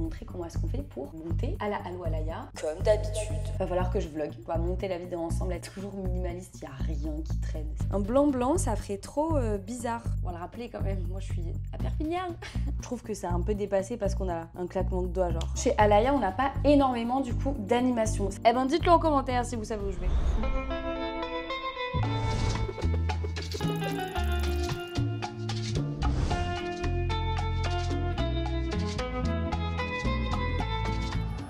montrer comment est-ce qu'on fait pour monter à la Allo Alaya. Comme d'habitude, va falloir que je vlog. On va monter la vidéo ensemble, être toujours minimaliste, il n'y a rien qui traîne. Un blanc ça ferait trop bizarre. On va le rappeler quand même, moi je suis à Perpignan. Je trouve que c'est un peu dépassé parce qu'on a un claquement de doigts genre. Chez Alaya, on n'a pas énormément du coup d'animation. Eh ben dites-le en commentaire si vous savez où je vais.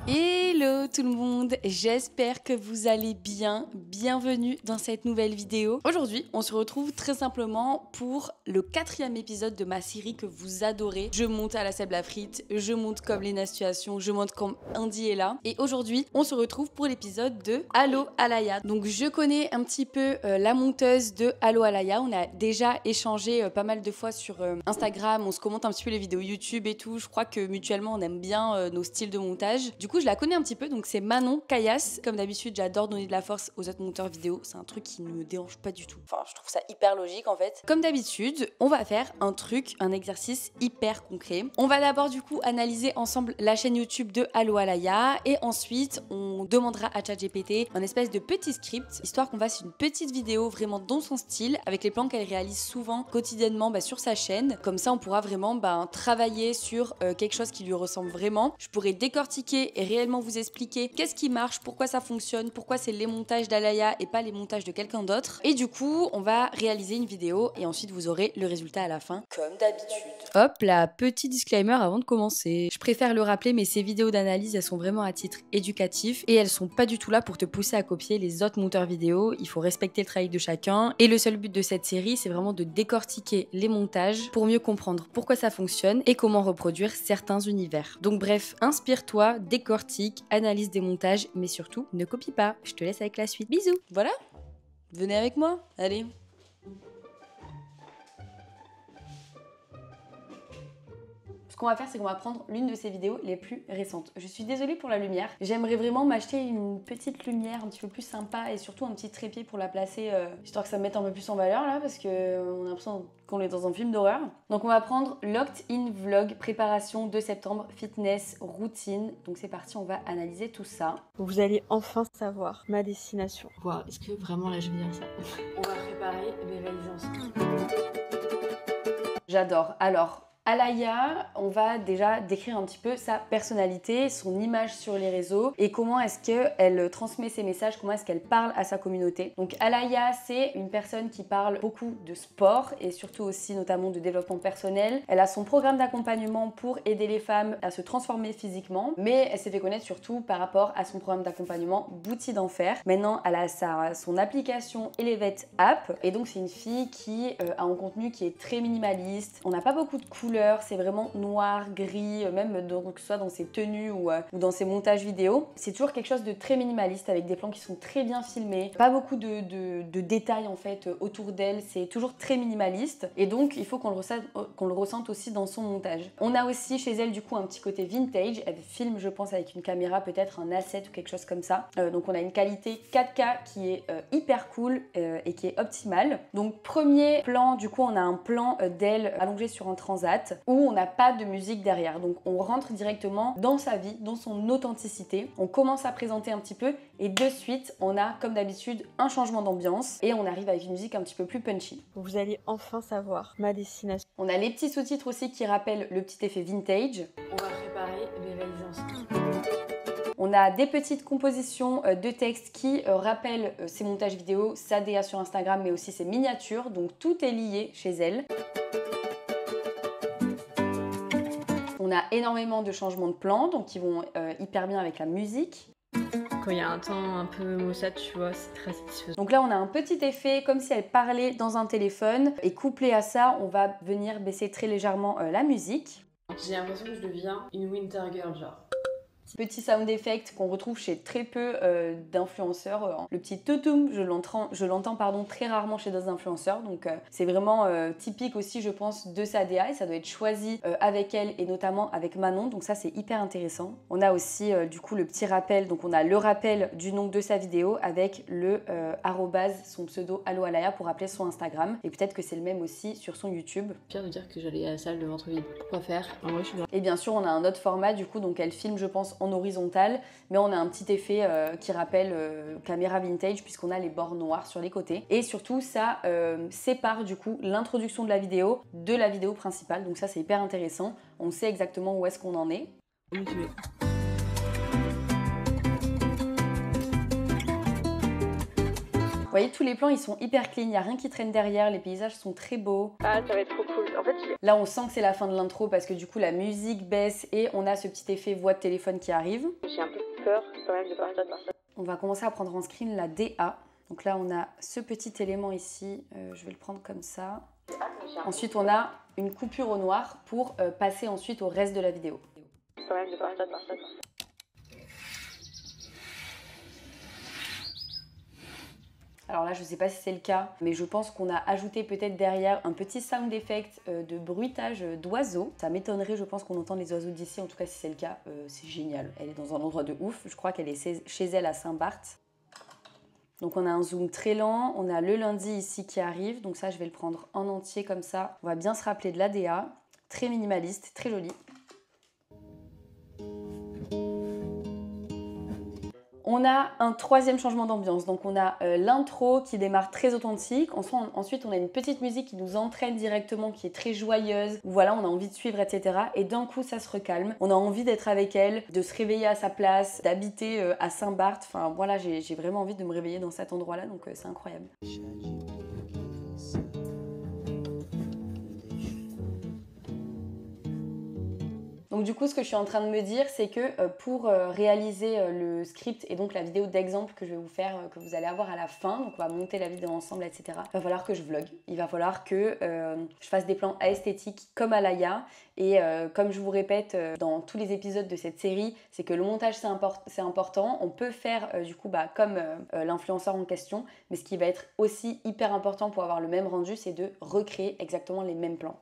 Hello tout le monde, j'espère que vous allez bien. Bienvenue dans cette nouvelle vidéo. Aujourd'hui, on se retrouve très simplement pour le 4e épisode de ma série que vous adorez. Je monte à la Seb la frite, je monte comme Lena Situation, je monte comme Andy est là. Et aujourd'hui, on se retrouve pour l'épisode de Allo Alaya. Donc je connais un petit peu la monteuse de Allo Alaya. On a déjà échangé pas mal de fois sur Instagram, on se commente un petit peu les vidéos YouTube et tout. Je crois que mutuellement, on aime bien nos styles de montage. Du coup, je la connais un petit peu, donc c'est Manon Caillasse. Comme d'habitude, j'adore donner de la force aux autres monteurs vidéo. C'est un truc qui ne me dérange pas du tout. Enfin, je trouve ça hyper logique en fait. Comme d'habitude, on va faire un exercice hyper concret. On va d'abord du coup analyser ensemble la chaîne YouTube de Allo Alaya et ensuite on demandera à ChatGPT un espèce de petit script, histoire qu'on fasse une petite vidéo vraiment dans son style, avec les plans qu'elle réalise souvent quotidiennement sur sa chaîne. Comme ça, on pourra vraiment travailler sur quelque chose qui lui ressemble vraiment. Je pourrais décortiquer et réellement vous expliquer qu'est-ce qui marche, pourquoi ça fonctionne, pourquoi c'est les montages d'Alaya et pas les montages de quelqu'un d'autre. Et du coup, on va réaliser une vidéo et ensuite vous aurez le résultat à la fin, comme d'habitude. Hop là, petit disclaimer avant de commencer. Je préfère le rappeler, mais ces vidéos d'analyse, elles sont vraiment à titre éducatif et elles sont pas du tout là pour te pousser à copier les autres monteurs vidéo. Il faut respecter le travail de chacun et le seul but de cette série, c'est vraiment de décortiquer les montages pour mieux comprendre pourquoi ça fonctionne et comment reproduire certains univers. Donc bref, inspire-toi, décortique, analyse des montages, mais surtout, ne copie pas. Je te laisse avec la suite. Bisous. Voilà, venez avec moi, allez. Ce qu'on va faire, c'est qu'on va prendre l'une de ces vidéos les plus récentes. Je suis désolée pour la lumière. J'aimerais vraiment m'acheter une petite lumière un petit peu plus sympa et surtout un petit trépied pour la placer, histoire que ça me mette un peu plus en valeur là, parce qu'on a l'impression qu'on est dans un film d'horreur. Donc on va prendre Locked In Vlog, préparation de septembre, fitness, routine. Donc c'est parti, on va analyser tout ça. Vous allez enfin savoir ma destination. Wow, est-ce que vraiment là je vais dire ça? On va préparer les réaliser ensemble. J'adore. Alors, Alaya, on va déjà décrire un petit peu sa personnalité, son image sur les réseaux et comment est-ce qu'elle transmet ses messages, comment est-ce qu'elle parle à sa communauté. Donc Alaya, c'est une personne qui parle beaucoup de sport et surtout aussi notamment de développement personnel. Elle a son programme d'accompagnement pour aider les femmes à se transformer physiquement, mais elle s'est fait connaître surtout par rapport à son programme d'accompagnement Bouti d'enfer. Maintenant, elle a son application Elevate App et donc c'est une fille qui a un contenu qui est très minimaliste. On n'a pas beaucoup de couleurs, c'est vraiment noir, gris, même que ce soit dans ses tenues ou dans ses montages vidéo. C'est toujours quelque chose de très minimaliste avec des plans qui sont très bien filmés, pas beaucoup de détails en fait autour d'elle, c'est toujours très minimaliste et donc il faut qu'on le ressente aussi dans son montage. On a aussi chez elle du coup un petit côté vintage, elle filme je pense avec une caméra, peut-être un A7 ou quelque chose comme ça. Donc on a une qualité 4K qui est hyper cool et qui est optimale. Donc premier plan, du coup on a un plan d'elle allongée sur un transat où on n'a pas de musique derrière. Donc on rentre directement dans sa vie, dans son authenticité. On commence à présenter un petit peu et de suite on a comme d'habitude un changement d'ambiance et on arrive avec une musique un petit peu plus punchy. Vous allez enfin savoir ma destination. On a les petits sous-titres aussi qui rappellent le petit effet vintage. On va préparer les réaliser ensemble. On a des petites compositions de texte qui rappellent ses montages vidéo, sa DA sur Instagram mais aussi ses miniatures. Donc tout est lié chez elle. On a énormément de changements de plans, donc qui vont hyper bien avec la musique. Quand il y a un temps un peu maussade, tu vois, c'est très satisfaisant. Donc là, on a un petit effet comme si elle parlait dans un téléphone. Et couplé à ça, on va venir baisser très légèrement la musique. J'ai l'impression que je deviens une winter girl, genre. Petit sound effect qu'on retrouve chez très peu d'influenceurs. Le petit toutoum, je l'entends très rarement chez d'autres influenceurs. Donc c'est vraiment typique aussi, je pense, de sa DA et ça doit être choisi avec elle et notamment avec Manon. Donc ça, c'est hyper intéressant. On a aussi du coup le petit rappel. Donc on a le rappel du nom de sa vidéo avec le arrobase, son pseudo Alloalaya pour rappeler son Instagram. Et peut-être que c'est le même aussi sur son YouTube. Pire de dire que j'allais à la salle de ventre vide. Pourquoi faire? En vrai, je suis là. Et bien sûr, on a un autre format du coup, donc elle filme, je pense, en horizontal, mais on a un petit effet qui rappelle caméra vintage puisqu'on a les bords noirs sur les côtés. Et surtout, ça sépare du coup l'introduction de la vidéo principale. Donc ça, c'est hyper intéressant. On sait exactement où est-ce qu'on en est. Motivé. Vous voyez, tous les plans, ils sont hyper clean, il n'y a rien qui traîne derrière, les paysages sont très beaux. Ah, ça va être trop cool. En fait, là, on sent que c'est la fin de l'intro parce que du coup, la musique baisse et on a ce petit effet voix de téléphone qui arrive. j'ai un peu peur quand même de partir de ça. On va commencer à prendre en screen la DA. Donc là, on a ce petit élément ici, je vais le prendre comme ça. Ensuite, on a une coupure au noir pour passer ensuite au reste de la vidéo. Quand même de partir de ça. Alors là, je ne sais pas si c'est le cas, mais je pense qu'on a ajouté peut-être derrière un petit sound effect de bruitage d'oiseaux. Ça m'étonnerait, je pense, qu'on entende les oiseaux d'ici. En tout cas, si c'est le cas, c'est génial. Elle est dans un endroit de ouf. Je crois qu'elle est chez elle à Saint-Barth. Donc on a un zoom très lent. On a le lundi ici qui arrive. Donc ça, je vais le prendre en entier comme ça. On va bien se rappeler de l'ADA. Très minimaliste, très joli. On a un troisième changement d'ambiance, donc on a l'intro qui démarre très authentique, ensuite on a une petite musique qui nous entraîne directement, qui est très joyeuse, voilà, on a envie de suivre, etc. Et d'un coup ça se recalme, on a envie d'être avec elle, de se réveiller à sa place, d'habiter à Saint-Barth, enfin voilà, j'ai vraiment envie de me réveiller dans cet endroit-là, donc c'est incroyable. Donc du coup, ce que je suis en train de me dire, c'est que pour réaliser le script et donc la vidéo d'exemple que je vais vous faire, que vous allez avoir à la fin, donc on va monter la vidéo ensemble, etc. Il va falloir que je vlogue. Il va falloir que je fasse des plans esthétiques comme Alaya. Et comme je vous répète dans tous les épisodes de cette série, c'est que le montage c'est important. On peut faire du coup comme l'influenceur en question, mais ce qui va être aussi hyper important pour avoir le même rendu, c'est de recréer exactement les mêmes plans.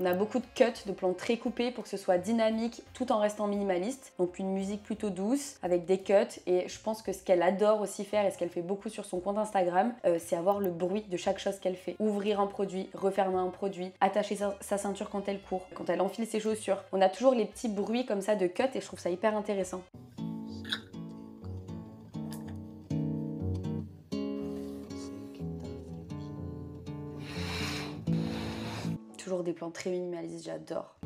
On a beaucoup de cuts, de plans très coupés pour que ce soit dynamique tout en restant minimaliste. Donc une musique plutôt douce avec des cuts. Et je pense que ce qu'elle adore aussi faire et ce qu'elle fait beaucoup sur son compte Instagram, c'est avoir le bruit de chaque chose qu'elle fait. Ouvrir un produit, refermer un produit, attacher sa ceinture quand elle court, quand elle enfile ses chaussures. On a toujours les petits bruits comme ça de cuts et je trouve ça hyper intéressant. Toujours des plans très minimalistes, j'adore.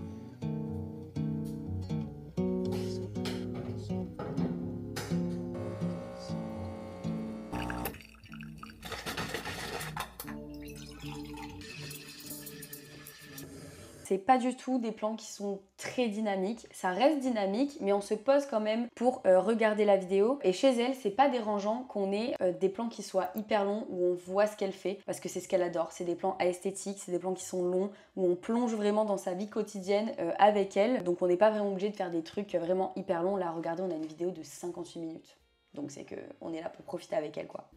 C'est pas du tout des plans qui sont très dynamiques. Ça reste dynamique, mais on se pose quand même pour regarder la vidéo. Et chez elle, c'est pas dérangeant qu'on ait des plans qui soient hyper longs, où on voit ce qu'elle fait, parce que c'est ce qu'elle adore. C'est des plans esthétiques, c'est des plans qui sont longs, où on plonge vraiment dans sa vie quotidienne avec elle. Donc on n'est pas vraiment obligé de faire des trucs vraiment hyper longs. Là, regardez, on a une vidéo de 58 minutes. Donc c'est qu'on est là pour profiter avec elle, quoi.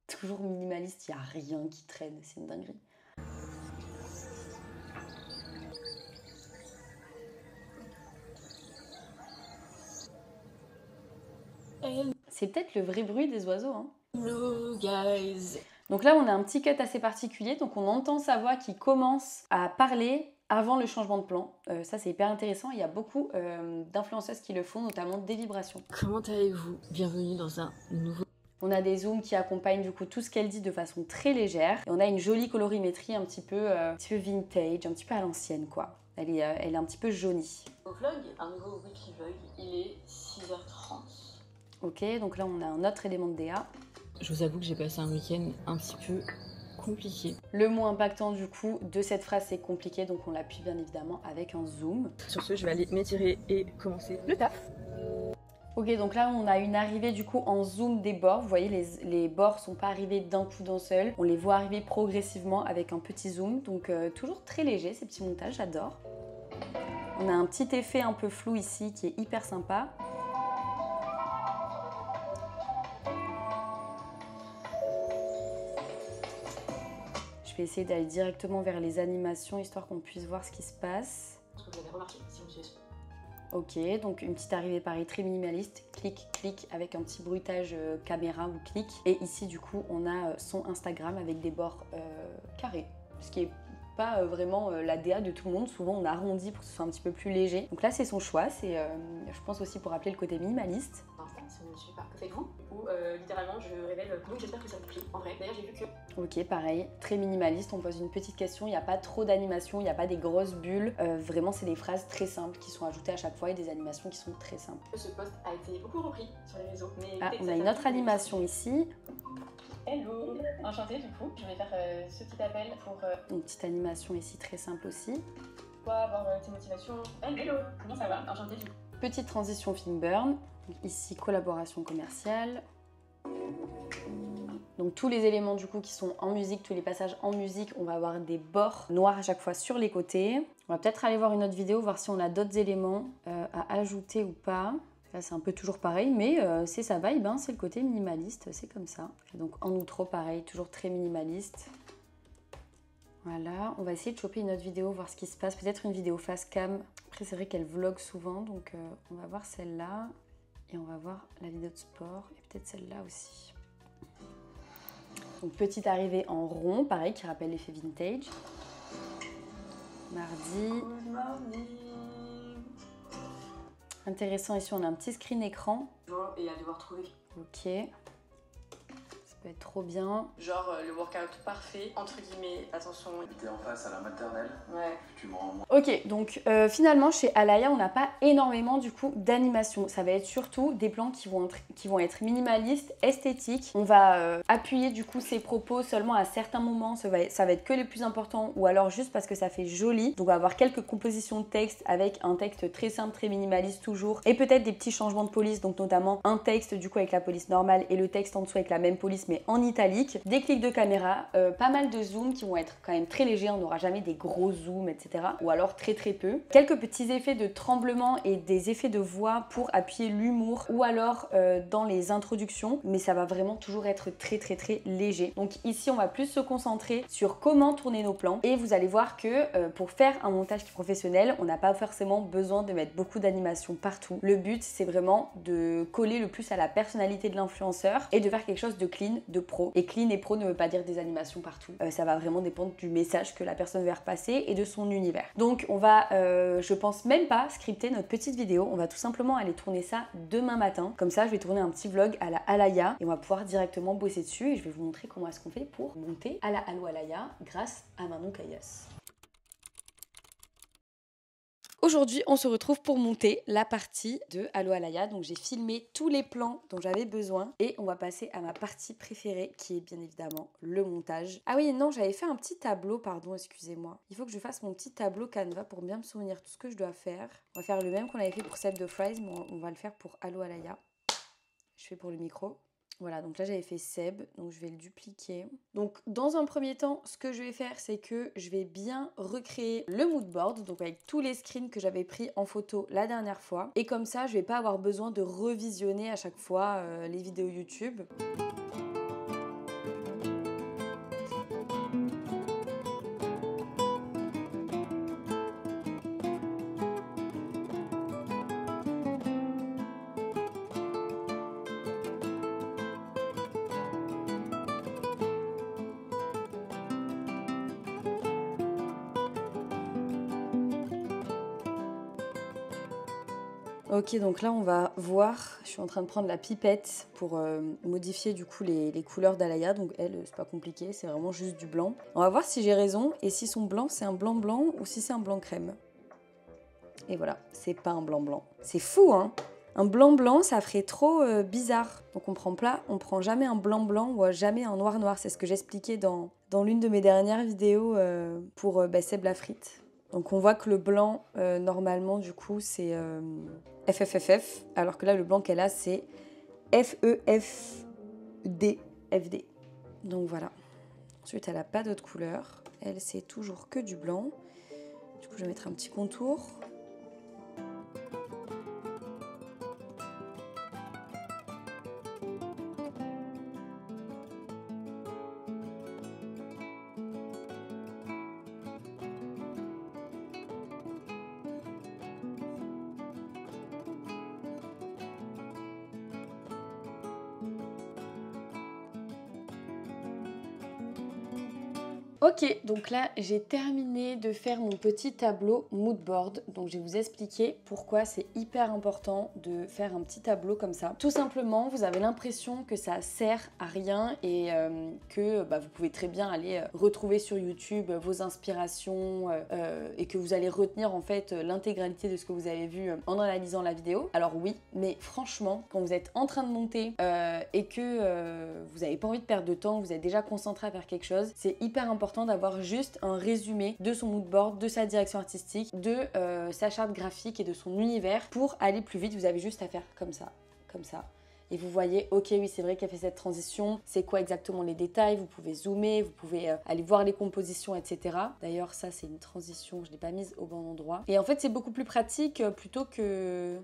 Toujours minimaliste, il n'y a rien qui traîne, c'est une dinguerie. C'est peut-être le vrai bruit des oiseaux, hein. Hello guys. Donc là, on a un petit cut assez particulier, donc on entend sa voix qui commence à parler avant le changement de plan. Ça, c'est hyper intéressant. Il y a beaucoup d'influenceuses qui le font, notamment des vibrations. Comment allez-vous? Bienvenue dans un nouveau... On a des zooms qui accompagnent du coup tout ce qu'elle dit de façon très légère. Et on a une jolie colorimétrie un petit peu vintage, un petit peu à l'ancienne, quoi. Elle est un petit peu jaunie. Au vlog, un nouveau weekly vlog, il est 6h30. Ok, donc là on a un autre élément de DA. Je vous avoue que j'ai passé un week-end un petit peu compliqué. Le mot impactant du coup de cette phrase c'est compliqué, donc on l'appuie bien évidemment avec un zoom. Sur ce, je vais aller m'étirer et commencer le taf. Ok, donc là on a une arrivée du coup en zoom des bords. Vous voyez, les bords sont pas arrivés d'un coup d'un seul. On les voit arriver progressivement avec un petit zoom. Donc toujours très léger ces petits montages, j'adore. On a un petit effet un peu flou ici qui est hyper sympa. Je vais essayer d'aller directement vers les animations histoire qu'on puisse voir ce qui se passe. Ce que vous avez remarqué si vous suivez. Ok, donc une petite arrivée pareil très minimaliste, clic, clic, avec un petit bruitage caméra ou clic. Et ici du coup on a son Instagram avec des bords carrés, ce qui est pas vraiment la DA de tout le monde. Souvent on arrondit pour que ce soit un petit peu plus léger. Donc là c'est son choix, c'est je pense aussi pour rappeler le côté minimaliste. Si vous ne me suivez pas, que faites-vous? Ou littéralement je révèle tout, j'espère que ça vous plaît. En vrai, d'ailleurs j'ai vu que... Ok, pareil, très minimaliste, on pose une petite question, il n'y a pas trop d'animation, il n'y a pas des grosses bulles. Vraiment c'est des phrases très simples qui sont ajoutées à chaque fois et des animations qui sont très simples. Ce post a été beaucoup repris sur les réseaux. Mais Ah, on a une autre animation ici. Hello, enchantée du coup. Je vais faire ce petit appel pour Une petite animation ici très simple aussi. toi avoir tes motivations. Hello, comment ça va? Enchantée du coup. Petite transition film burn. Donc ici collaboration commerciale. Donc tous les éléments du coup qui sont en musique, tous les passages en musique, on va avoir des bords noirs à chaque fois sur les côtés. On va peut-être aller voir une autre vidéo, voir si on a d'autres éléments à ajouter ou pas. Là c'est un peu toujours pareil, mais c'est sa vibe, hein, c'est le côté minimaliste, c'est comme ça. Et donc en outro pareil, toujours très minimaliste. Voilà, on va essayer de choper une autre vidéo, voir ce qui se passe. Peut-être une vidéo face cam. Après c'est vrai qu'elle vlog souvent, donc on va voir celle-là. Et on va voir la vidéo de sport et peut-être celle-là aussi. Donc petite arrivée en rond, pareil, qui rappelle l'effet vintage. Mardi. Good morning. Intéressant, ici on a un petit screen écran. Genre, et à devoir trouver. Ok. Ça peut être trop bien. Genre le workout parfait, entre guillemets, attention. T'es en face à la maternelle, Ouais. tu me rends moins. Ok, donc finalement chez Alaya on n'a pas énormément du coup d'animation. Ça va être surtout des plans qui vont être minimalistes, esthétiques. On va appuyer du coup ses propos seulement à certains moments. Ça va être que les plus importants ou alors juste parce que ça fait joli. Donc on va avoir quelques compositions de texte avec un texte très simple, très minimaliste toujours. Et peut-être des petits changements de police, donc notamment un texte du coup avec la police normale et le texte en dessous avec la même police mais en italique. Des clics de caméra, pas mal de zooms qui vont être quand même très légers. On n'aura jamais des gros zooms, etc. Ou alors très très peu. Quelques petits effets de tremblement et des effets de voix pour appuyer l'humour ou alors dans les introductions, mais ça va vraiment toujours être très très très léger. Donc ici on va plus se concentrer sur comment tourner nos plans et vous allez voir que pour faire un montage qui est professionnel, on n'a pas forcément besoin de mettre beaucoup d'animation partout. Le but c'est vraiment de coller le plus à la personnalité de l'influenceur et de faire quelque chose de clean, de pro. Et clean et pro ne veut pas dire des animations partout. Ça va vraiment dépendre du message que la personne veut repasser et de son univers. Donc on va, je pense même pas scripter notre petite vidéo. On va tout simplement aller tourner ça demain matin. Comme ça, je vais tourner un petit vlog à la Alaya et on va pouvoir directement bosser dessus et je vais vous montrer comment est-ce qu'on fait pour monter à la Allo Alaya grâce à Manon Kayas. Aujourd'hui, on se retrouve pour monter la partie de Allo Alaya. Donc j'ai filmé tous les plans dont j'avais besoin et on va passer à ma partie préférée qui est bien évidemment le montage. Ah oui, non, j'avais fait un petit tableau, pardon, excusez-moi. Il faut que je fasse mon petit tableau Canva pour bien me souvenir tout ce que je dois faire. On va faire le même qu'on avait fait pour Seb de Fries, mais on va le faire pour Allo Alaya. Je fais pour le micro. Voilà, donc là j'avais fait Seb, donc je vais le dupliquer. Donc dans un premier temps, ce que je vais faire, c'est que je vais bien recréer le mood board, donc avec tous les screens que j'avais pris en photo la dernière fois. Et comme ça, je vais pas avoir besoin de revisionner à chaque fois les vidéos YouTube. Ok, donc là on va voir, je suis en train de prendre la pipette pour modifier du coup les couleurs d'Alaya. Donc elle, c'est pas compliqué, c'est vraiment juste du blanc. On va voir si j'ai raison et si son blanc c'est un blanc blanc ou si c'est un blanc crème. Et voilà, c'est pas un blanc blanc. C'est fou hein. Un blanc blanc ça ferait trop bizarre. Donc on prend jamais un blanc blanc ou jamais un noir noir. C'est ce que j'expliquais dans l'une de mes dernières vidéos pour Seb la frite. Donc on voit que le blanc, normalement, du coup, c'est FFFF, alors que là, le blanc qu'elle a, c'est FEFD, FD. Donc voilà. Ensuite, elle n'a pas d'autre couleur. Elle, c'est toujours que du blanc. Du coup, je vais mettre un petit contour. Ok, donc là j'ai terminé de faire mon petit tableau mood board. Donc je vais vous expliquer pourquoi c'est hyper important de faire un petit tableau comme ça. Tout simplement, vous avez l'impression que ça sert à rien et que vous pouvez très bien aller retrouver sur YouTube vos inspirations et que vous allez retenir en fait l'intégralité de ce que vous avez vu en analysant la vidéo. Alors oui, mais franchement, quand vous êtes en train de monter et que vous n'avez pas envie de perdre de temps, vous êtes déjà concentré à faire quelque chose, c'est hyper important d'avoir juste un résumé de son mood board, de sa direction artistique, de sa charte graphique et de son univers. Pour aller plus vite, vous avez juste à faire comme ça, comme ça. Et vous voyez, ok, oui, c'est vrai qu'elle fait cette transition, c'est quoi exactement les détails, vous pouvez zoomer, vous pouvez aller voir les compositions, etc. D'ailleurs, ça, c'est une transition, je ne l'ai pas mise au bon endroit. Et en fait, c'est beaucoup plus pratique plutôt que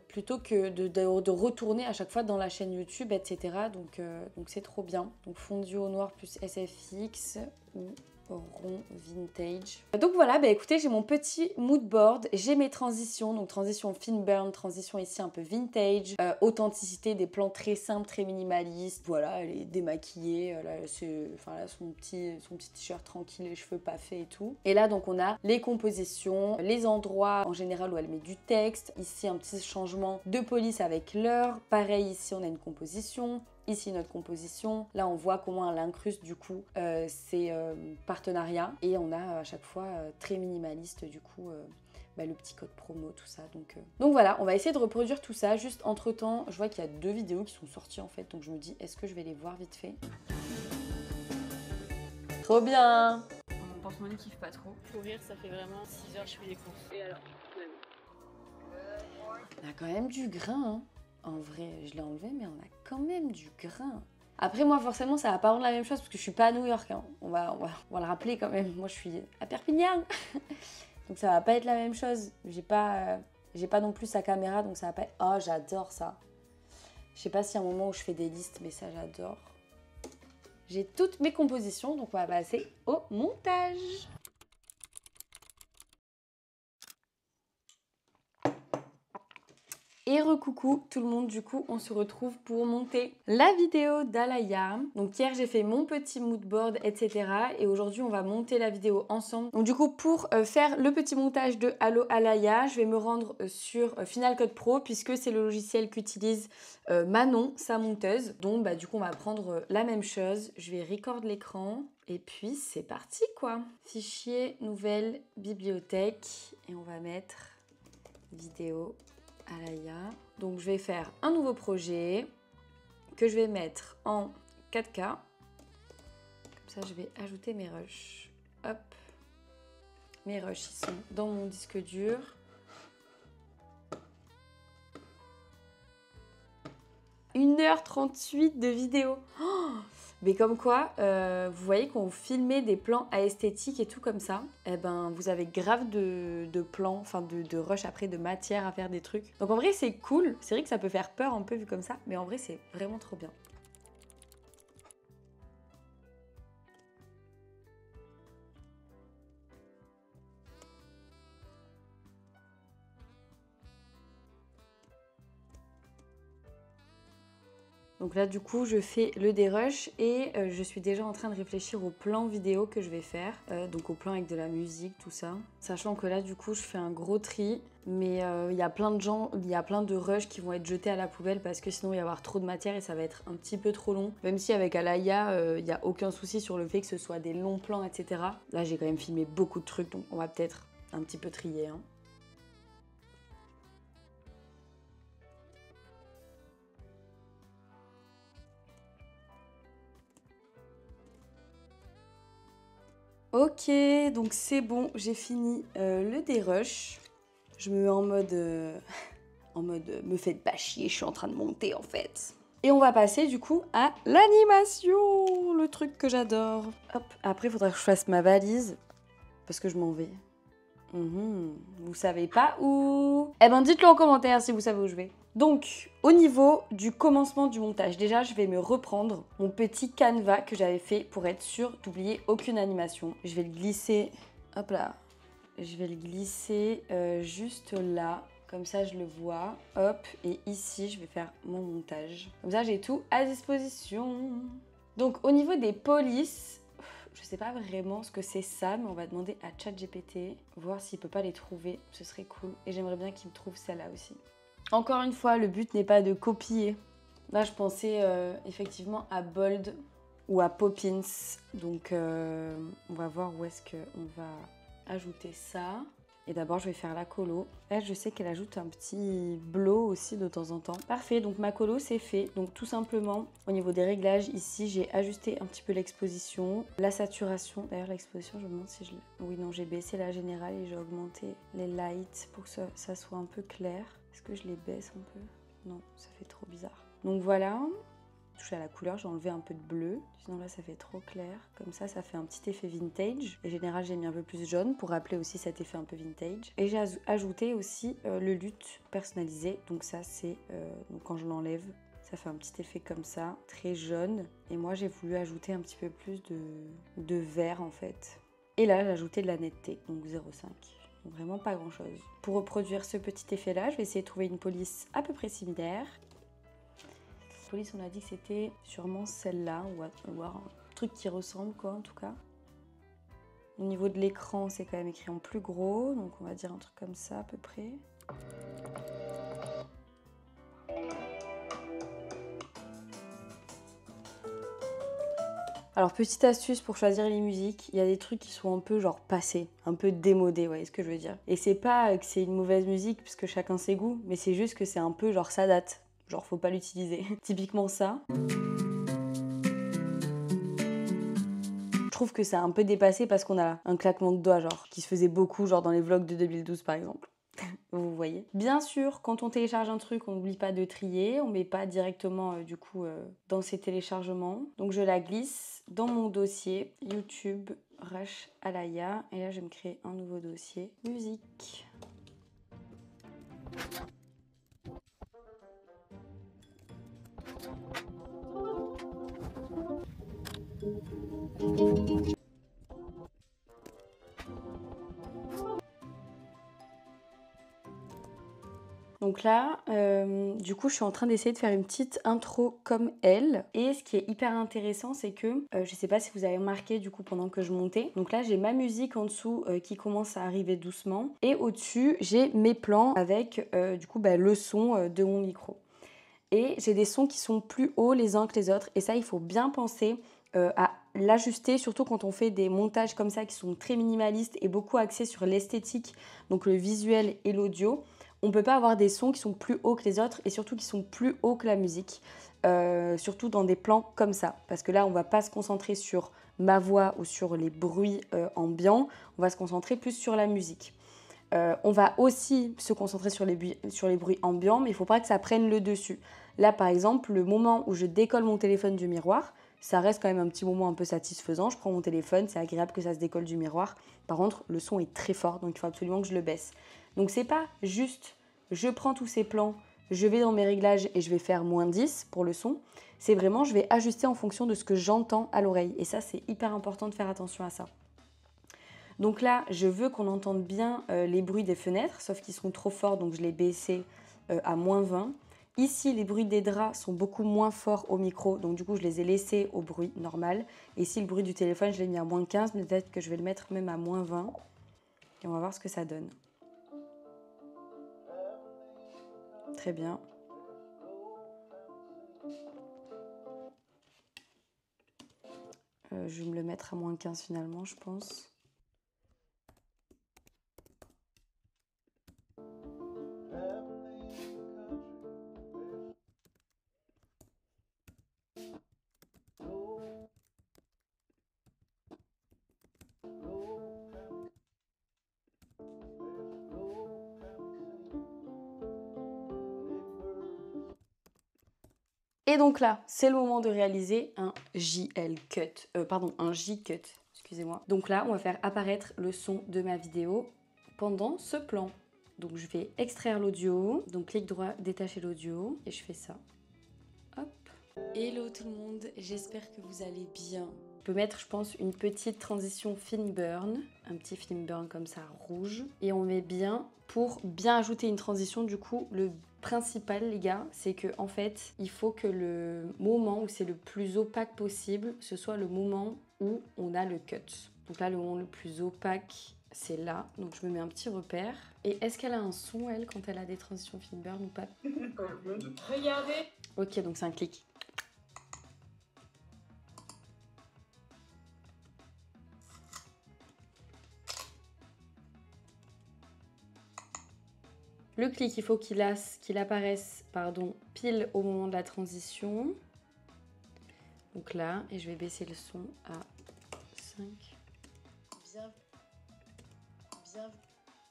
de retourner à chaque fois dans la chaîne YouTube, etc. Donc c'est trop bien. Donc, fondu au noir plus SFX ou rond vintage. Donc voilà, écoutez, j'ai mon petit mood board, j'ai mes transitions, donc transition film burn, transition ici un peu vintage, authenticité, des plans très simples, très minimalistes. Voilà, elle est démaquillée, là, son petit t-shirt tranquille, les cheveux pas faits et tout. Et là donc on a les compositions, les endroits en général où elle met du texte, ici un petit changement de police avec l'heure, pareil ici on a une composition. Ici notre composition, là on voit comment elle incruste du coup ses partenariats et on a à chaque fois très minimaliste du coup le petit code promo, tout ça. Donc voilà, on va essayer de reproduire tout ça. Juste entre temps, je vois qu'il y a 2 vidéos qui sont sorties en fait, donc je me dis est-ce que je vais les voir vite fait? Trop bien! Mon porte-monnaie ne kiffe pas trop. Pour rire, ça fait vraiment 6 heures je fais les courses. Et alors, On a quand même du grain, hein. En vrai, je l'ai enlevé, mais on a quand même du grain. Après, moi, forcément, ça va pas rendre la même chose parce que je suis pas à New York. Hein. On va le rappeler quand même. Moi, je suis à Perpignan. Donc, ça va pas être la même chose. J'ai pas non plus sa caméra, donc ça va pas être... Oh, j'adore ça. Je sais pas s'il y a un moment où je fais des listes, mais ça, j'adore. J'ai toutes mes compositions, donc on va passer au montage. Et recoucou tout le monde, du coup on se retrouve pour monter la vidéo d'Alaya. Donc hier j'ai fait mon petit mood board, etc. Et aujourd'hui on va monter la vidéo ensemble. Donc du coup pour faire le petit montage de Allo Alaya, je vais me rendre sur Final Cut Pro puisque c'est le logiciel qu'utilise Manon, sa monteuse. Donc du coup on va prendre la même chose. Je vais record l'écran. Et puis c'est parti quoi. Fichier, nouvelle bibliothèque. Et on va mettre vidéo Alaya. Donc je vais faire un nouveau projet que je vais mettre en 4K. Comme ça je vais ajouter mes rushs. Hop. Mes rushs ils sont dans mon disque dur. « 1h38 de vidéo. Oh, mais comme quoi, vous voyez quand vous filmez des plans à esthétique et tout comme ça, eh ben vous avez grave de plans, enfin de rush après, de matière à faire des trucs. Donc en vrai c'est cool, c'est vrai que ça peut faire peur un peu vu comme ça, mais en vrai c'est vraiment trop bien. Donc là du coup je fais le dérush et je suis déjà en train de réfléchir au plan vidéo que je vais faire. Donc au plan avec de la musique, tout ça. Sachant que là du coup je fais un gros tri. Mais il y a plein de gens, il y a plein de rushs qui vont être jetés à la poubelle parce que sinon il va y avoir trop de matière et ça va être un petit peu trop long. Même si avec Alaya, il n'y a aucun souci sur le fait que ce soit des longs plans, etc. Là j'ai quand même filmé beaucoup de trucs donc on va peut-être un petit peu trier. Hein. Ok, donc c'est bon, j'ai fini le dérush. Je me mets en mode... me faites pas chier, je suis en train de monter en fait. Et on va passer du coup à l'animation, le truc que j'adore. Hop, après il faudra que je fasse ma valise, parce que je m'en vais. Vous savez pas où? Eh ben dites-le en commentaire si vous savez où je vais. Donc, au niveau du commencement du montage, déjà je vais me reprendre mon petit canevas que j'avais fait pour être sûre d'oublier aucune animation. Je vais le glisser, hop là, je vais le glisser juste là. Comme ça, je le vois. Hop, et ici, je vais faire mon montage. Comme ça, j'ai tout à disposition. Donc, au niveau des polices, je sais pas vraiment ce que c'est ça, mais on va demander à ChatGPT, voir s'il peut pas les trouver. Ce serait cool. Et j'aimerais bien qu'il me trouve celle-là aussi. Encore une fois, le but n'est pas de copier. Là, je pensais effectivement à Bold ou à Poppins. Donc, on va voir où est-ce qu'on va ajouter ça. Et d'abord, je vais faire la colo. Elle, je sais qu'elle ajoute un petit blow aussi de temps en temps. Parfait, donc ma colo, c'est fait. Donc tout simplement, au niveau des réglages, ici, j'ai ajusté un petit peu l'exposition, la saturation. D'ailleurs, l'exposition, je me demande si je l'ai... Oui, non, j'ai baissé la générale et j'ai augmenté les lights pour que ça soit un peu clair. Est-ce que je les baisse un peu? Non, ça fait trop bizarre. Donc voilà. Toucher à la couleur, j'ai enlevé un peu de bleu, sinon là ça fait trop clair. Comme ça fait un petit effet vintage. En général, j'ai mis un peu plus jaune pour rappeler aussi cet effet un peu vintage. Et j'ai ajouté aussi le luth personnalisé. Donc ça c'est, quand je l'enlève, ça fait un petit effet comme ça, très jaune. Et moi j'ai voulu ajouter un petit peu plus de vert en fait. Et là j'ai ajouté de la netteté, donc 0,5. Donc vraiment pas grand chose. Pour reproduire ce petit effet là, je vais essayer de trouver une police à peu près similaire. Police, on a dit que c'était sûrement celle-là, ou un truc qui ressemble quoi en tout cas. Au niveau de l'écran, c'est quand même écrit en plus gros, donc on va dire un truc comme ça à peu près. Alors petite astuce pour choisir les musiques, il y a des trucs qui sont un peu genre passés, un peu démodés, vous voyez ce que je veux dire. Et c'est pas que c'est une mauvaise musique, parce que chacun ses goûts, mais c'est juste que c'est un peu genre ça date. Genre faut pas l'utiliser. Typiquement ça. Je trouve que c'est un peu dépassé parce qu'on a un claquement de doigts genre qui se faisait beaucoup genre dans les vlogs de 2012 par exemple. Vous voyez. Bien sûr, quand on télécharge un truc, on n'oublie pas de trier, on met pas directement du coup dans ses téléchargements. Donc je la glisse dans mon dossier YouTube Rush Alaya et là je vais me créer un nouveau dossier musique. Donc là, du coup, je suis en train d'essayer de faire une petite intro comme elle. Et ce qui est hyper intéressant, c'est que, je sais pas si vous avez remarqué du coup pendant que je montais. Donc là, j'ai ma musique en dessous qui commence à arriver doucement. Et au-dessus, j'ai mes plans avec du coup le son de mon micro. Et j'ai des sons qui sont plus hauts les uns que les autres. Et ça, il faut bien penser à l'ajuster, surtout quand on fait des montages comme ça qui sont très minimalistes et beaucoup axés sur l'esthétique, donc le visuel et l'audio. On ne peut pas avoir des sons qui sont plus hauts que les autres et surtout qui sont plus hauts que la musique, surtout dans des plans comme ça. Parce que là, on ne va pas se concentrer sur ma voix ou sur les bruits ambiants, on va se concentrer plus sur la musique. On va aussi se concentrer sur les bruits ambiants, mais il ne faut pas que ça prenne le dessus. Là, par exemple, le moment où je décolle mon téléphone du miroir, ça reste quand même un petit moment un peu satisfaisant. Je prends mon téléphone, c'est agréable que ça se décolle du miroir. Par contre, le son est très fort, donc il faut absolument que je le baisse. Donc c'est pas juste, je prends tous ces plans, je vais dans mes réglages et je vais faire -10 pour le son. C'est vraiment, je vais ajuster en fonction de ce que j'entends à l'oreille. Et ça, c'est hyper important de faire attention à ça. Donc là, je veux qu'on entende bien les bruits des fenêtres, sauf qu'ils sont trop forts, donc je l'ai baissé à -20. Ici, les bruits des draps sont beaucoup moins forts au micro, donc du coup, je les ai laissés au bruit normal. Et ici, le bruit du téléphone, je l'ai mis à -15, mais peut-être que je vais le mettre même à -20. Et on va voir ce que ça donne. Très bien. Je vais me le mettre à -15 finalement, je pense. Et donc là, c'est le moment de réaliser un JL cut, un J cut, excusez-moi. Donc là, on va faire apparaître le son de ma vidéo pendant ce plan. Donc je vais extraire l'audio, donc clic droit, détacher l'audio, et je fais ça. Hop. Hello tout le monde, j'espère que vous allez bien. Je peux mettre, je pense, une petite transition film burn, un petit film burn comme ça, rouge. Et on met bien, pour bien ajouter une transition, du coup, le principal, les gars, c'est que en fait, il faut que le moment où c'est le plus opaque possible, ce soit le moment où on a le cut. Donc là, le moment le plus opaque, c'est là. Donc je me mets un petit repère. Et est-ce qu'elle a un son, elle, quand elle a des transitions film burn ou pas? Regardez. Ok, donc c'est un clic. Le clic, il faut qu'il apparaisse pile au moment de la transition. Donc là, et je vais baisser le son à 5. Bien.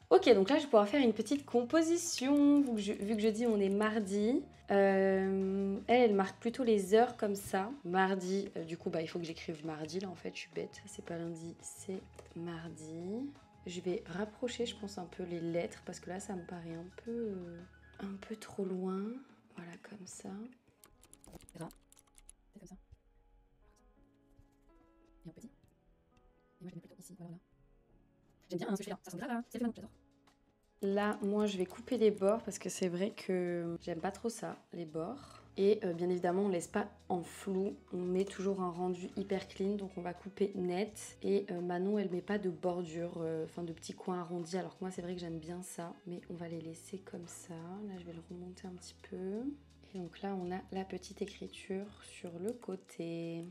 Ok, donc là, je vais pouvoir faire une petite composition, vu que je dis on est mardi. Elle marque plutôt les heures comme ça. Mardi, du coup, il faut que j'écrive mardi, là, en fait, je suis bête. C'est pas lundi, c'est mardi. Je vais rapprocher, je pense, un peu les lettres parce que là, ça me paraît un peu trop loin. Voilà, comme ça. C'est comme ça. Et en petit. Et moi, je vais mettre plutôt ici. Voilà. J'aime bien ce que je fais là. Ça ressemble grave à Selfie, j'adore. Là, moi, je vais couper les bords parce que c'est vrai que j'aime pas trop ça, les bords. Et bien évidemment, on laisse pas en flou, on met toujours un rendu hyper clean, donc on va couper net. Et Manon, elle met pas de bordure, de petits coins arrondis, alors que moi, c'est vrai que j'aime bien ça. Mais on va les laisser comme ça. Là, je vais le remonter un petit peu. Et donc là, on a la petite écriture sur le côté.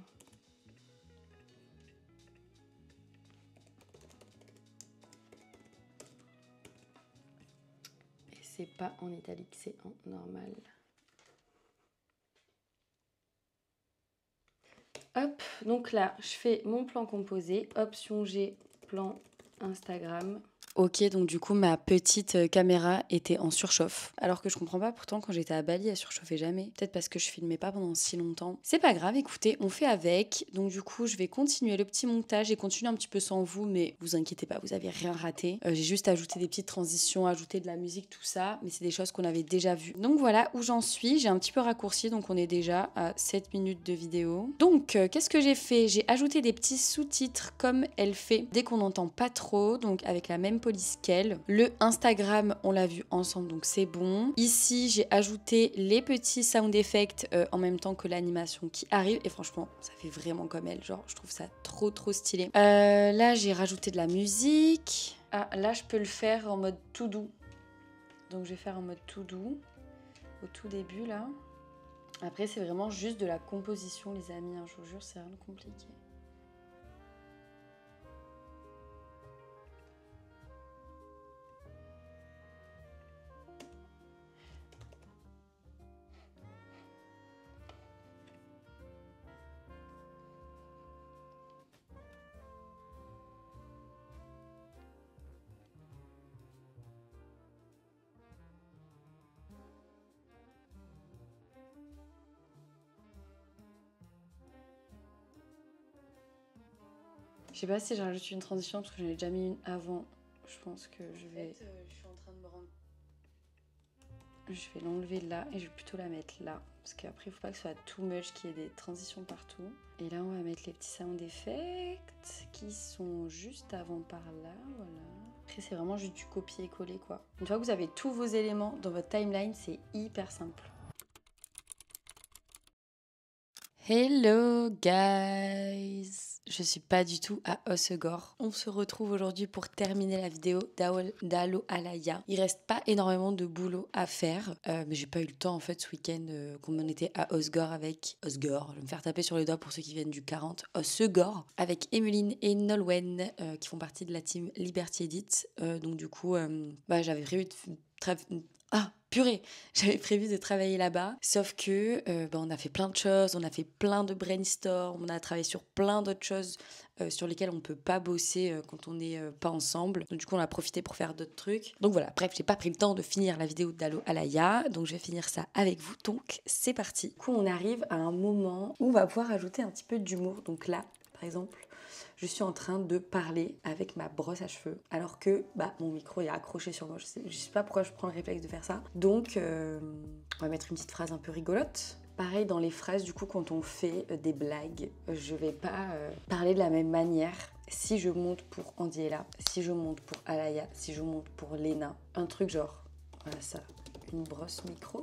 Et c'est pas en italique, c'est en normal. Hop, donc là, je fais mon plan composé. Option G, plan Instagram. Ok, donc du coup, ma petite caméra était en surchauffe. Alors que je comprends pas, pourtant, quand j'étais à Bali, elle surchauffait jamais. Peut-être parce que je filmais pas pendant si longtemps. C'est pas grave, écoutez, on fait avec. Donc du coup, je vais continuer le petit montage et continuer un petit peu sans vous, mais vous inquiétez pas, vous avez rien raté. J'ai juste ajouté des petites transitions, ajouté de la musique, tout ça, mais c'est des choses qu'on avait déjà vues. Donc voilà où j'en suis. J'ai un petit peu raccourci, donc on est déjà à 7 minutes de vidéo. Donc, qu'est-ce que j'ai fait? J'ai ajouté des petits sous-titres comme elle fait dès qu'on n'entend pas trop, donc avec la même police qu'elle. Le Instagram, on l'a vu ensemble, donc c'est bon. Ici, j'ai ajouté les petits sound effects en même temps que l'animation qui arrive. Et franchement, ça fait vraiment comme elle. Genre, je trouve ça trop stylé. Là, j'ai rajouté de la musique. Ah, là, je peux le faire en mode tout doux. Donc, je vais faire en mode tout doux. Au tout début, là. Après, c'est vraiment juste de la composition, les amis. Hein, je vous jure, c'est rien de compliqué. Je sais pas si j'ai rajouté une transition parce que j'en ai déjà mis une avant. Je pense que je vais... je suis en train de me rendre... Je vais l'enlever là et je vais plutôt la mettre là. Parce qu'après, il faut pas que ce soit too much, qu'il y ait des transitions partout. Et là, on va mettre les petits sound effects qui sont juste avant par là, voilà. Après, c'est vraiment juste du copier-coller, quoi. Une fois que vous avez tous vos éléments dans votre timeline, c'est hyper simple. Hello guys! Je suis pas du tout à Hossegor. On se retrouve aujourd'hui pour terminer la vidéo d'Allo Alaya. Il reste pas énormément de boulot à faire, mais j'ai pas eu le temps en fait ce week-end qu'on en était à Hossegor avec Hossegor. Je vais me faire taper sur les doigts pour ceux qui viennent du 40. Hossegor avec Emeline et Nolwenn qui font partie de la team Liberty Edit. Donc du coup, j'avais prévu de Ah, purée, j'avais prévu de travailler là-bas, sauf que on a fait plein de choses, on a fait plein de brainstorm, on a travaillé sur plein d'autres choses sur lesquelles on peut pas bosser quand on n'est pas ensemble. Donc du coup, on a profité pour faire d'autres trucs. Donc voilà, bref, j'ai pas pris le temps de finir la vidéo d'Allo Alaya, donc je vais finir ça avec vous. Donc c'est parti. Du coup, on arrive à un moment où on va pouvoir ajouter un petit peu d'humour. Donc là, par exemple, je suis en train de parler avec ma brosse à cheveux alors que mon micro est accroché sur moi. Je sais pas pourquoi je prends le réflexe de faire ça. Donc on va mettre une petite phrase un peu rigolote. Pareil dans les phrases, du coup, quand on fait des blagues, je vais pas parler de la même manière. Si je monte pour Andiela, si je monte pour Alaya, si je monte pour Léna, un truc genre, voilà ça, une brosse micro.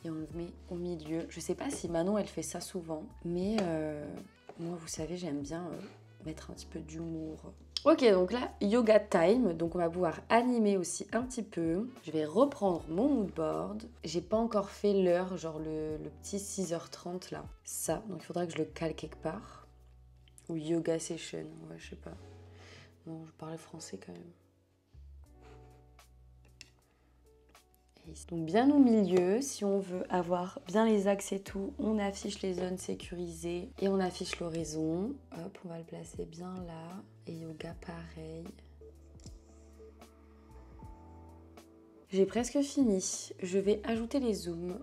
Et on le met au milieu. Je sais pas si Manon elle fait ça souvent, mais moi vous savez j'aime bien mettre un petit peu d'humour. Ok, donc là yoga time, donc on va pouvoir animer aussi un petit peu. Je vais reprendre mon moodboard. J'ai pas encore fait l'heure, genre le petit 6h30 là. Ça, donc il faudra que je le cale quelque part. Ou yoga session, ouais je sais pas. Non, je parlais français quand même. Donc bien au milieu, si on veut avoir bien les axes et tout, on affiche les zones sécurisées et on affiche l'horizon. Hop, on va le placer bien là. Et yoga pareil. J'ai presque fini. Je vais ajouter les zooms.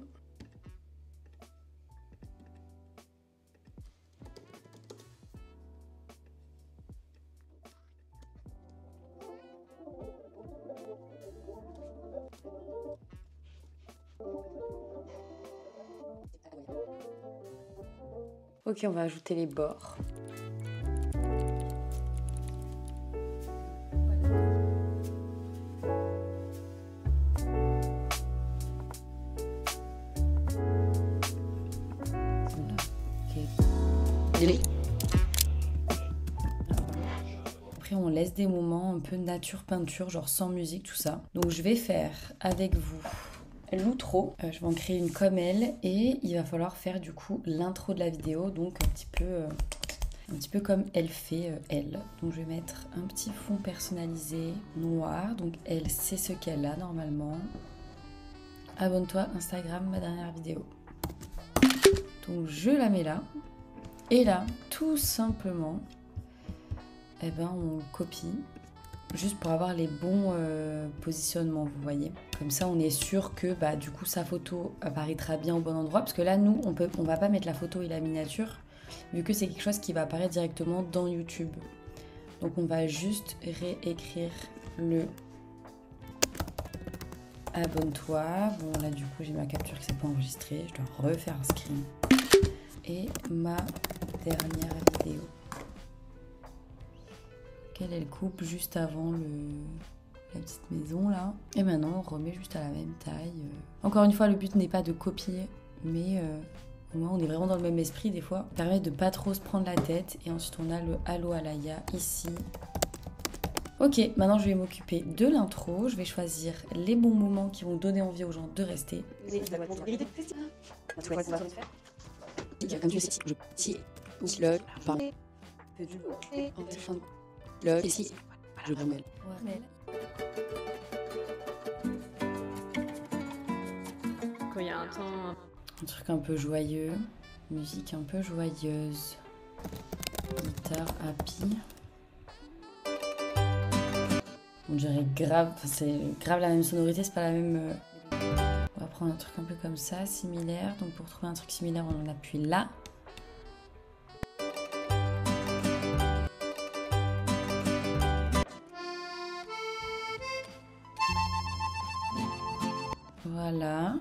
Ok, on va ajouter les bords. Après, on laisse des moments un peu nature peinture, genre sans musique, tout ça. Donc, je vais faire avec vous l'outro. Je vais en créer une comme elle et il va falloir faire du coup l'intro de la vidéo, donc un petit peu comme elle fait elle. Donc, je vais mettre un petit fond personnalisé noir. Donc, elle sait ce qu'elle a normalement. Abonne-toi Instagram, ma dernière vidéo. Donc, je la mets là. Et là, tout simplement, on copie, juste pour avoir les bons positionnements, vous voyez. Comme ça, on est sûr que du coup, sa photo apparaîtra bien au bon endroit. Parce que là, nous, on va pas mettre la photo et la miniature, vu que c'est quelque chose qui va apparaître directement dans YouTube. Donc, on va juste réécrire le abonne-toi. Bon, là, du coup, j'ai ma capture qui s'est pas enregistrée. Je dois refaire un screen. Et ma dernière vidéo. Elle coupe juste avant la petite maison là. Et maintenant on remet juste à la même taille. Encore une fois, le but n'est pas de copier, mais au moins on est vraiment dans le même esprit des fois. Ça permet de pas trop se prendre la tête. Et ensuite on a le Allo Alaya ici. Ok, maintenant je vais m'occuper de l'intro. Je vais choisir les bons moments qui vont donner envie aux gens de rester. Le ici, je remets. Quand il y a un temps... Un truc un peu joyeux, musique un peu joyeuse, guitare happy. On dirait grave, c'est grave la même sonorité, c'est pas la même... On va prendre un truc un peu comme ça, similaire. Donc pour trouver un truc similaire, on en appuie là. Voilà.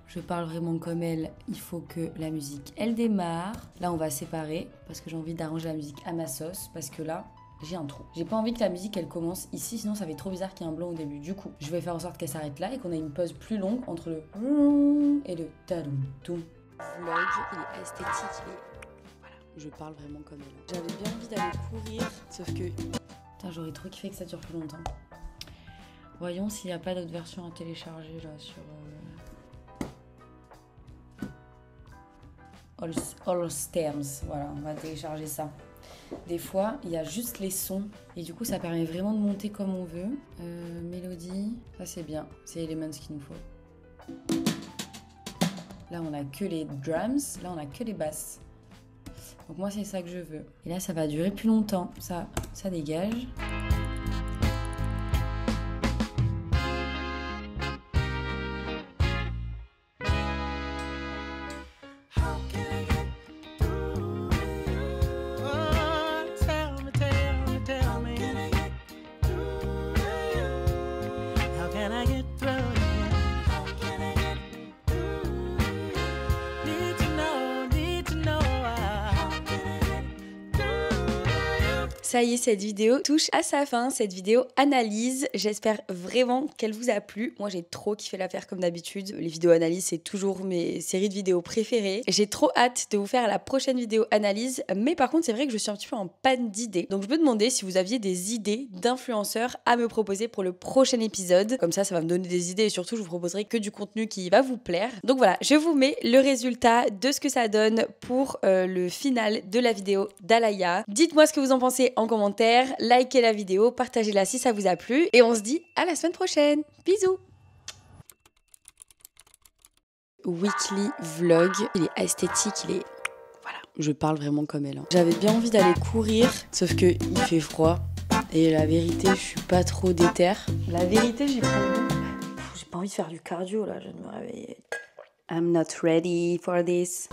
Je parle vraiment comme elle, il faut que la musique, elle démarre. Là, on va séparer parce que j'ai envie d'arranger la musique à ma sauce parce que là, j'ai un trou. J'ai pas envie que la musique, elle commence ici, sinon ça fait trop bizarre qu'il y ait un blanc au début. Du coup, je vais faire en sorte qu'elle s'arrête là et qu'on ait une pause plus longue entre le et le tadoum toum. Vlog, il est esthétique, voilà, je parle vraiment comme elle. J'avais bien envie d'aller courir, sauf que... Putain, j'aurais trop kiffé que ça dure plus longtemps. Voyons s'il n'y a pas d'autres versions à télécharger là sur... All Stems, voilà, on va télécharger ça. Des fois, il y a juste les sons et du coup, ça permet vraiment de monter comme on veut. Mélodie, ça c'est bien, c'est Elements qu'il nous faut. Là, on a que les drums, là, on a que les basses. Donc moi, c'est ça que je veux. Et là, ça va durer plus longtemps. Ça dégage. Ça y est, cette vidéo touche à sa fin, cette vidéo analyse. J'espère vraiment qu'elle vous a plu. Moi, j'ai trop kiffé la faire comme d'habitude. Les vidéos analyse, c'est toujours mes séries de vidéos préférées. J'ai trop hâte de vous faire la prochaine vidéo analyse. Mais par contre, c'est vrai que je suis un petit peu en panne d'idées. Donc, je me demandais si vous aviez des idées d'influenceurs à me proposer pour le prochain épisode. Comme ça va me donner des idées et surtout, je vous proposerai que du contenu qui va vous plaire. Donc voilà, je vous mets le résultat de ce que ça donne pour le final de la vidéo d'Alaya. Dites-moi ce que vous en pensez en commentaire, likez la vidéo, partagez-la si ça vous a plu et on se dit à la semaine prochaine. Bisous. Weekly vlog, il est esthétique, il est... Voilà, je parle vraiment comme elle. J'avais bien envie d'aller courir, sauf que il fait froid et la vérité, je suis pas trop déter. La vérité, j'y prends goût. J'ai pas envie de faire du cardio là, je viens de me réveiller. I'm not ready for this.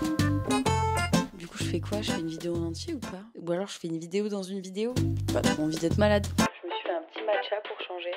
Du coup, je fais quoi? Je fais une vidéo en entier ou pas? Ou alors je fais une vidéo dans une vidéo? Pas trop envie d'être malade. Je me suis fait un petit matcha pour changer.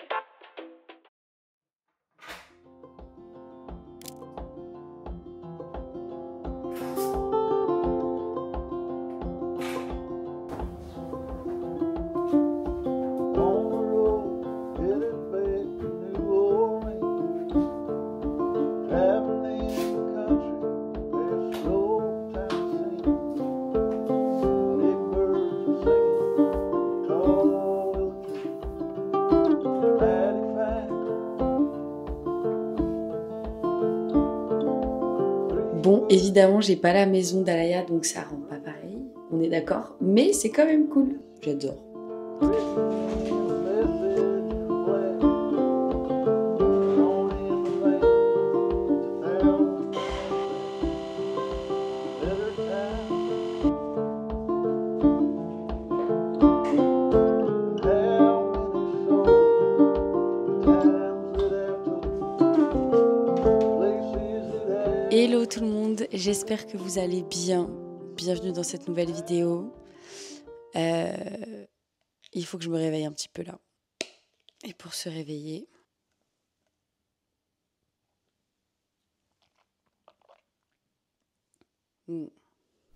Bon, évidemment, j'ai pas la maison d'Alaya, donc ça rend pas pareil. On est d'accord, mais c'est quand même cool. J'adore. Hello tout le monde, j'espère que vous allez bien. Bienvenue dans cette nouvelle vidéo. Il faut que je me réveille un petit peu là. Et pour se réveiller...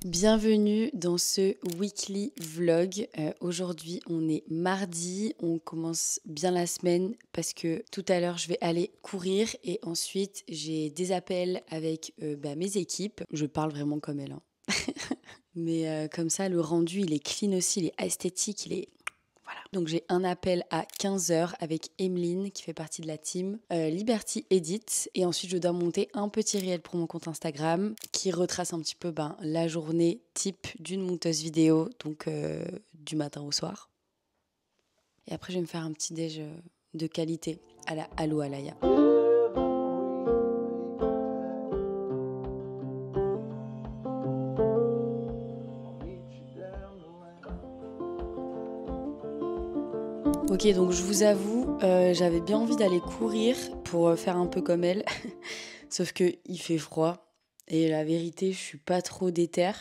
Bienvenue dans ce weekly vlog. Aujourd'hui, on est mardi, on commence bien la semaine parce que tout à l'heure, je vais aller courir et ensuite, j'ai des appels avec mes équipes. Je parle vraiment comme elle. Mais comme ça, le rendu, il est clean aussi, il est esthétique, il est... Voilà. Donc j'ai un appel à 15h avec Emeline qui fait partie de la team Liberty Edit et ensuite je dois monter un petit réel pour mon compte Instagram qui retrace un petit peu la journée type d'une monteuse vidéo, donc du matin au soir. Et après je vais me faire un petit déj de qualité à la Allo Alaya. Ok, donc je vous avoue, j'avais bien envie d'aller courir pour faire un peu comme elle, sauf que il fait froid et la vérité, je suis pas trop déter.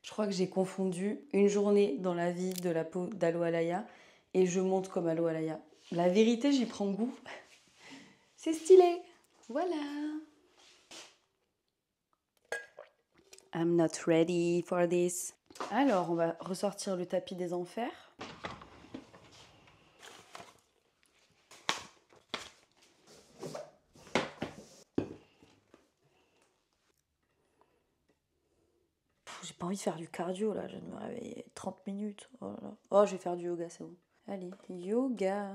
Je crois que j'ai confondu une journée dans la vie de la peau d'Allo Alaya et je monte comme Allo Alaya. La vérité, j'y prends goût. C'est stylé. Voilà. I'm not ready for this. Alors, on va ressortir le tapis des enfers. J'ai J'ai envie de faire du cardio là, je viens de me réveiller 30 minutes. Oh là là. Oh, je vais faire du yoga, c'est bon. Allez, yoga.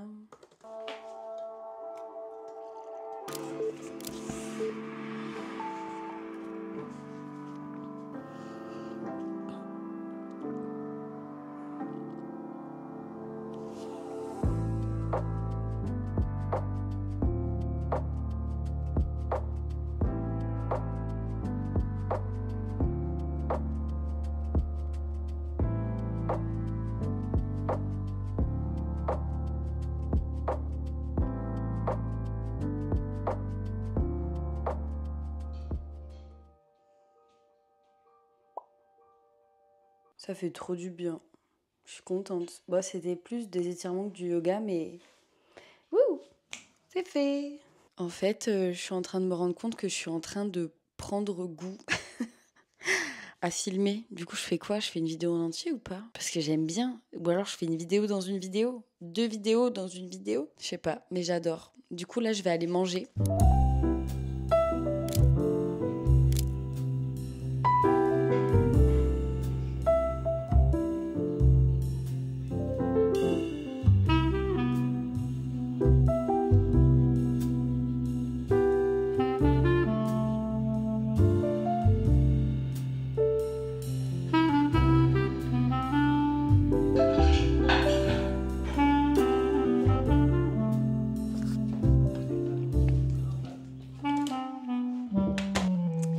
Ça fait trop du bien. Je suis contente. Bon, c'était plus des étirements que du yoga, mais... Wouh! C'est fait! En fait, je suis en train de me rendre compte que je suis en train de prendre goût à filmer. Du coup, je fais quoi? Je fais une vidéo en entier ou pas? Parce que j'aime bien. Ou alors, je fais une vidéo dans une vidéo. 2 vidéos dans une vidéo. Je sais pas, mais j'adore. Du coup, là, je vais aller manger.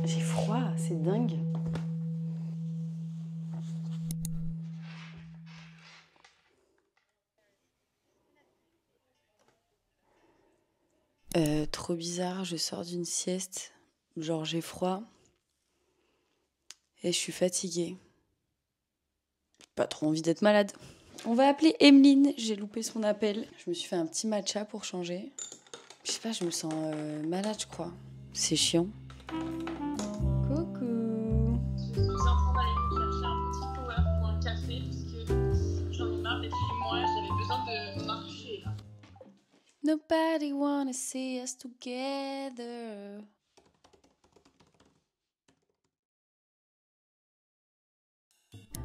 J'ai froid, c'est dingue. Trop bizarre, je sors d'une sieste, genre j'ai froid et je suis fatiguée. Pas trop envie d'être malade. On va appeler Emeline, j'ai loupé son appel. Je me suis fait un petit matcha pour changer. Je sais pas, je me sens malade je crois. C'est chiant. Coucou. Je suis en train d'aller me chercher un petit power pour un café parce que j'en ai marre d'être chez moi, j'avais besoin de marcher là. Nobody wanna see us together.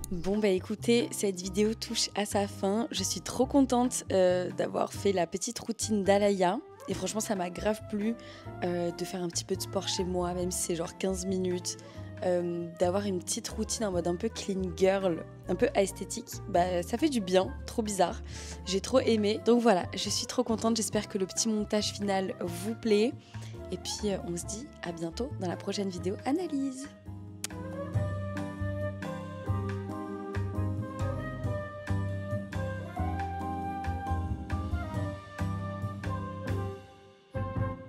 Bon bah écoutez, cette vidéo touche à sa fin. Je suis trop contente d'avoir fait la petite routine d'Alaya. Et franchement ça m'a grave plu de faire un petit peu de sport chez moi, même si c'est genre 15 minutes. D'avoir une petite routine en mode un peu clean girl, un peu esthétique, bah ça fait du bien, trop bizarre, j'ai trop aimé. Donc voilà, je suis trop contente, j'espère que le petit montage final vous plaît. Et puis on se dit à bientôt dans la prochaine vidéo analyse.